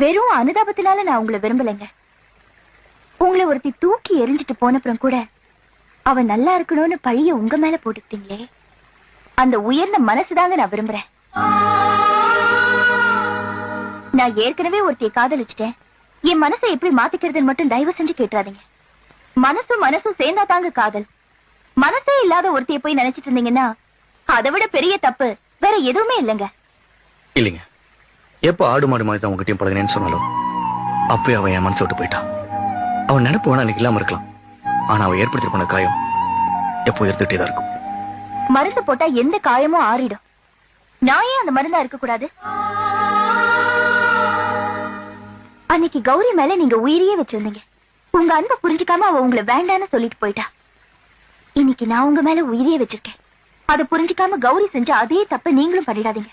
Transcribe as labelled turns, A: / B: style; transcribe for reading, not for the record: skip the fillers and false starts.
A: வெறும் அனுதாபத்தினால நான் உங்களை விரும்பலைங்க. உங்களை ஒருத்தி தூக்கி எரிஞ்சிட்டு போனப்புறம் கூட அவன் நல்லா இருக்கணும்னு பழிய உங்க மேல போட்டுக்கிட்டீங்களே, அந்த உயர்ந்த மனசுதாங்க நான் விரும்புறேன். நான் ஏற்கனவே ஒருத்திய காதலிச்சிட்டேன். என் மனசை எப்படி மாத்திக்கிறதுன்னு மட்டும் தயவு செஞ்சு கேட்டுறாதீங்க. மனசும் சேர்ந்தா தாங்க காதல். மனசே இல்லாத ஒருத்திய போய் நினைச்சிட்டு இருந்தீங்கன்னா அதை விட பெரிய தப்பு வேற எதுவுமே இல்லைங்க.
B: இல்லைங்க, எப்ப ஆடு மாடு மாதிரி தான் உங்ககிட்டயும் பழகினேன்னு சொன்னாலும் அப்பயே அவன் என் மனசை விட்டு போயிட்டான். அவன் நினைப்பு வேணா எனக்கு இல்லாம இருக்கலாம், ஆனா அவன் ஏற்படுத்தி போன காயம் எப்போ எடுத்துட்டே தான் இருக்கும்.
A: மருந்து போட்டா எந்த காயமும் ஆறிடும். நான் ஏன் அந்த மருந்தா இருக்க கூடாது? அன்னைக்கு கௌரி மேல நீங்க உயிரியே வச்சிருந்தீங்க. உங்க அன்பை புரிஞ்சுக்காம அவ உங்களை வேண்டான்னு சொல்லிட்டு போயிட்டா. இன்னைக்கு நான் உங்க மேல உயிரியே வச்சிருக்கேன். அதை புரிஞ்சுக்காம கௌரி செஞ்ச அதே தப்ப நீங்களும் பண்ணிடாதீங்க.